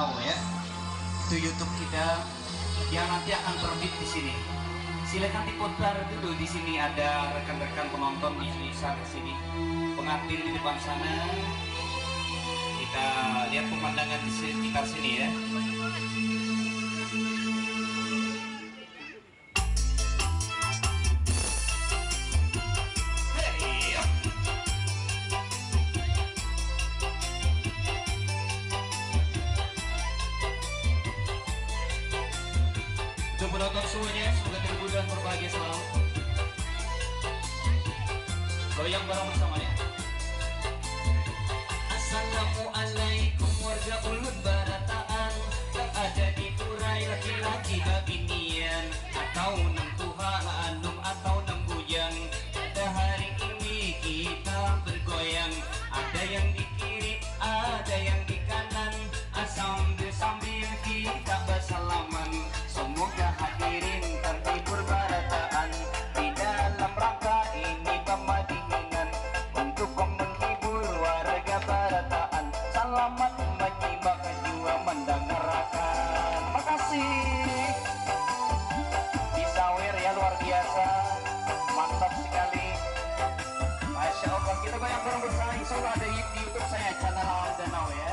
Now ya. Itu YouTube kita yang nanti akan terbit di sini. Silakan diputar dulu di sini, ada rekan-rekan penonton bisa ke sini. Pengantin di depan sana. Kita lihat pemandangan di sekitar sini ya. Penonton semuanya semoga terhibur dan berbahagia selalu. Goyang bareng bersamanya. Assalamualaikum warga Ulun Barataan, yang ada di Turai laki-laki babinian atau nem Tuhan anum atau nem bujang. Pada hari ini kita bergoyang, ada yang di kiri ada yang di kanan, sambil kita bersalaman. Semoga hadirin terhibur Barataan di dalam rangka ini pemadingan untuk menghibur warga Barataan. Selamat menyimak juga mendengarkan. Makasih. Disawer ya, luar biasa, mantap sekali. Masya Allah, kita goyang bareng bersama. Insya Allah ada di YouTube saya, channel Alam Danau ya.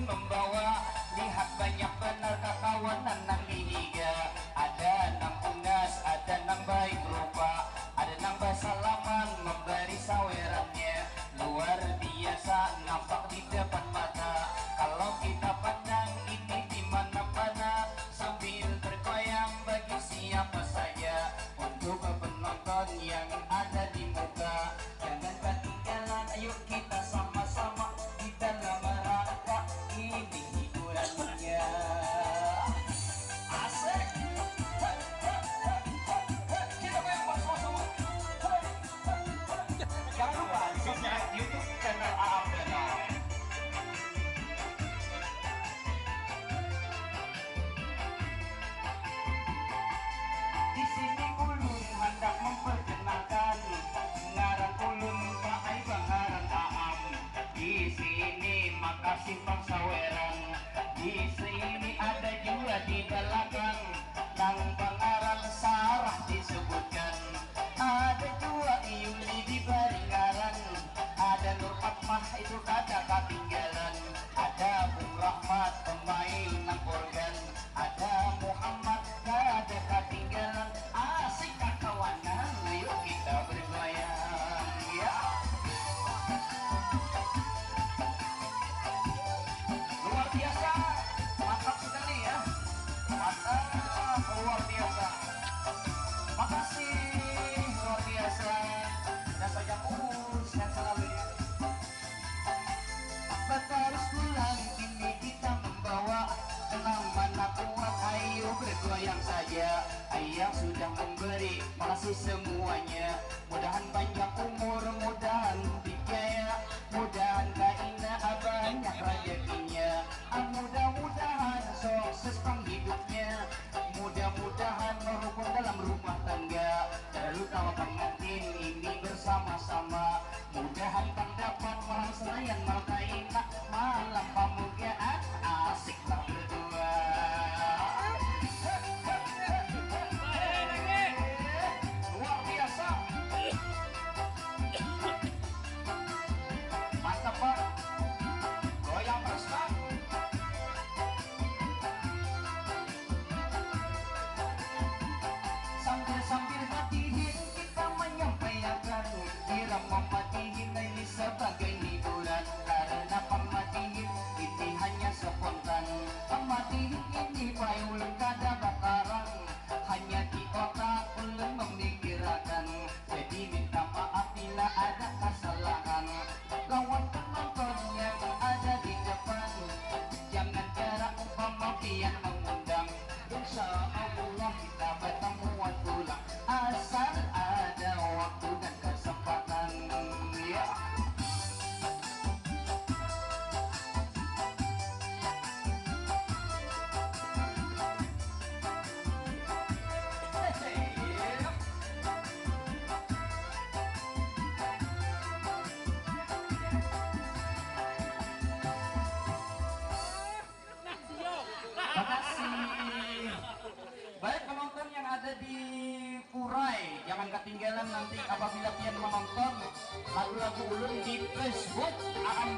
Membawa, lihat banyak benar kakawanan nang dihiga. Ada nang ungas, ada nang baik rupa, ada nang basalaman memberi sawerannya. Luar biasa nampak di depan mata. Kalau kita pandang ini di mana-mana, sambil bergoyang bagi siapa saja. Untuk penonton yang ada di muka, jangan ketinggalan, ayo kita sama-sama di dalam rangka ini hiburannya. Asik. Kita goyang bersama-sama. Jangan lupa subscribe YouTube channel Alam Danau. Di sini Ulun hendak memperkenalkan ngaran Ulun Pak Bangaran Aam. Di sini makasih Bang Saweran. Di sini ada juga di belakang nang Bangaran Sarah disebutkan. Ada juga Yuli di Baringaran. Ada Nur Fatmah itu kada ketinggalan. Ada Bung Rahmat pemain nang organ. Ada Muhammad kada ketinggalan. Asik kawanan, ayo kita bergoyang ya. Luar biasa, mantap sekali ya. Mantap, luar biasa. Makasih, luar biasa. Dan banyak urus yang selalu ya. Terus pulang kini kita membawa tenang mana kuat, ayo bergoyang saja. Ayah sudah memberi makasih semuanya. Mudahan panjang umur, mudahan dijaya, mudahan kaina banyak rezekinya. Mudah-mudahan sukses penghidupnya, mudah-mudahan merukun dalam rumah tangga. Lalu tahu pengantin ini bersama-sama, mudahan kang dapat malam Senayan Malkaina, malam pamugaan asiklah berdua. Luar biasa, mantap Pak, goyang terus Pak. Sambil matihin kita menyampaikan irama matihin ini sebagai hiburan. Karena pematihin ini hanya spontan, pematihin ini payul kada bakaran, hanya di otak belum memikirkan. Jadi minta maaf bila ada kesalahan. Lawan penonton yang ada di depan, jangan jarak umpama pian mengundang. Insya Allah kita bertemu pulang, asal ada waktu dan kesempatan ya. Kurai. Jangan ketinggalan nanti apabila pian menonton lagu-lagu ulun di Facebook. Akan